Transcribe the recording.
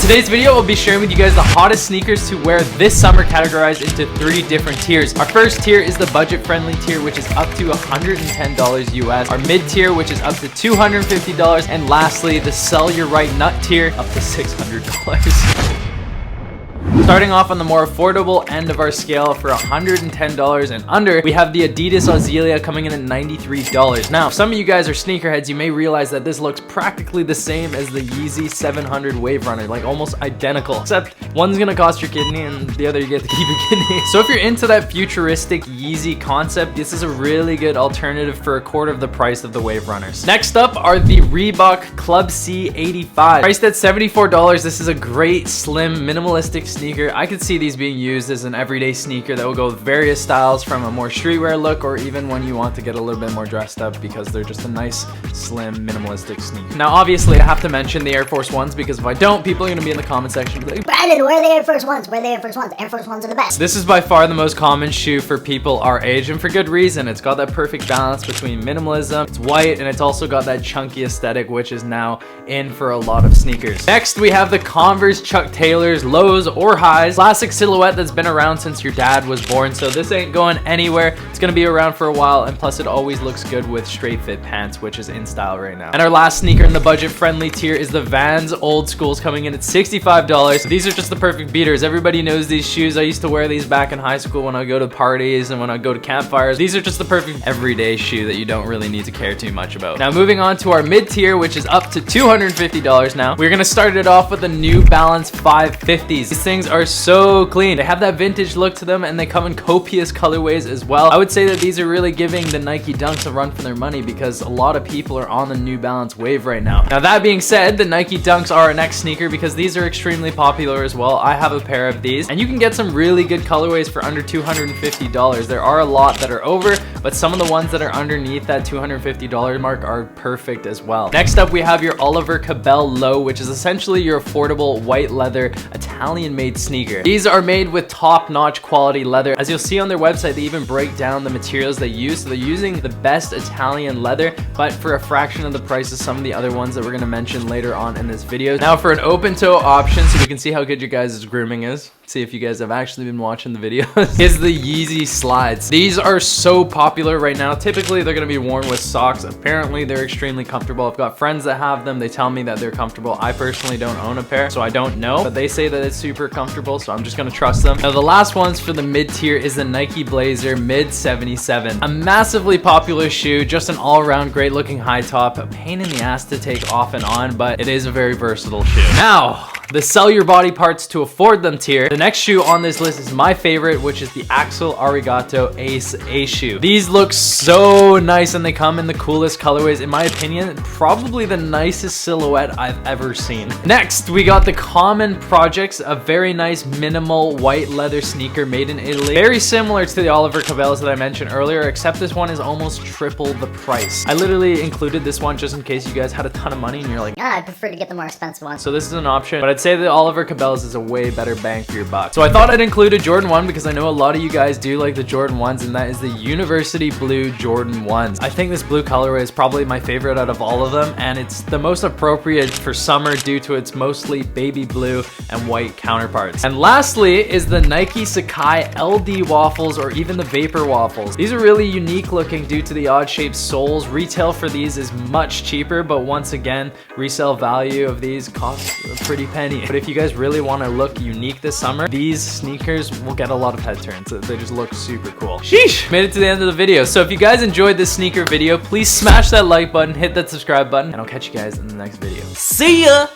today's video, I'll be sharing with you guys the hottest sneakers to wear this summer, categorized into 3 different tiers. Our first tier is the budget-friendly tier, which is up to $110 US. Our mid-tier, which is up to $250. And lastly, the sell your right nut tier, up to $600. Starting off on the more affordable end of our scale for $110 and under, we have the Adidas Auxilia coming in at $93. Now, if some of you guys are sneakerheads, you may realize that this looks practically the same as the YEEZY 700 WAVERUNNER, like almost identical, except one's gonna cost your kidney and the other you get to keep your kidney. So if you're into that futuristic YEEZY concept, this is a really good alternative for a quarter of the price of the WaveRunners. Next up are the Reebok Club C 85. Priced at $74, this is a great, slim, minimalistic sneaker. I could see these being used as an everyday sneaker that will go with various styles, from a more streetwear look or even when you want to get a little bit more dressed up, because they're just a nice, slim, minimalistic sneaker. Now, obviously, I have to mention the Air Force Ones, because if I don't, people are going to be in the comment section like, Brandon, where are the Air Force Ones? Where are the Air Force Ones? Air Force Ones are the best. This is by far the most common shoe for people our age, and for good reason. It's got that perfect balance between minimalism, it's white, and it's also got that chunky aesthetic, which is now in for a lot of sneakers. Next, we have the Converse Chuck Taylors lows or highs. Classic silhouette that's been around since your dad was born, so this ain't going anywhere. It's gonna be around for a while, and plus it always looks good with straight fit pants, which is in style right now. And our last sneaker in the budget friendly tier is the Vans Old Schools, coming in at $65. These are just the perfect beaters. Everybody knows these shoes. I used to wear these back in high school when I go to parties and when I go to campfires. These are just the perfect everyday shoe that you don't really need to care too much about. Now, moving on to our mid tier, which is up to $250 now. We're gonna start it off with the New Balance 550s. These things are so clean. They have that vintage look to them, and they come in copious colorways as well. I would say that these are really giving the Nike Dunks a run for their money, because a lot of people are on the New Balance wave right now. Now, that being said, the Nike Dunks are our next sneaker, because these are extremely popular as well. I have a pair of these, and you can get some really good colorways for under $250. There are a lot that are over, but some of the ones that are underneath that $250 mark are perfect as well. Next up, we have your Oliver Cabell Low, which is essentially your affordable white leather Italian-made sneaker. These are made with top-notch quality leather. As you'll see on their website, they even break down the materials they use. So they're using the best Italian leather, but for a fraction of the price of some of the other ones that we're gonna mention later on in this video. Now, for an open-toe option, so we can see how good your guys' grooming is, see if you guys have actually been watching the videos, is the YEEZY slides. These are so popular right now. Typically, they're gonna be worn with socks. Apparently, they're extremely comfortable. I've got friends that have them. They tell me that they're comfortable. I personally don't own a pair, so I don't know, but they say that it's super comfortable, so I'm just gonna trust them. Now, the last ones for the mid-tier is the Nike Blazer Mid 77. A massively popular shoe, just an all-around great-looking high top. A pain in the ass to take off and on, but it is a very versatile shoe. Now, the sell your body parts to afford them tier. The next shoe on this list is my favorite, which is the Axel Arigato Ace A shoe. These look so nice, and they come in the coolest colorways. In my opinion, probably the nicest silhouette I've ever seen. Next, we got the Common Projects, a very nice minimal white leather sneaker made in Italy. Very similar to the Oliver Cabells that I mentioned earlier, except this one is almost triple the price. I literally included this one just in case you guys had a ton of money and you're like, I prefer to get the more expensive one. So this is an option, but I'd say that Oliver Cabells is a way better bang for your buck. So I thought I'd include a Jordan 1, because I know a lot of you guys do like the Jordan 1s, and that is the University Blue Jordan 1s. I think this blue colorway is probably my favorite out of all of them, and it's the most appropriate for summer due to its mostly baby blue and white counterparts. And lastly is the Nike Sakai LD waffles, or even the Vapor waffles. These are really unique looking due to the odd shaped soles. Retail for these is much cheaper, but once again, resale value of these costs a pretty penny. But if you guys really want to look unique this summer, these sneakers will get a lot of head turns. They just look super cool. Sheesh! Made it to the end of the video. So if you guys enjoyed this sneaker video, please smash that like button, hit that subscribe button, and I'll catch you guys in the next video. See ya!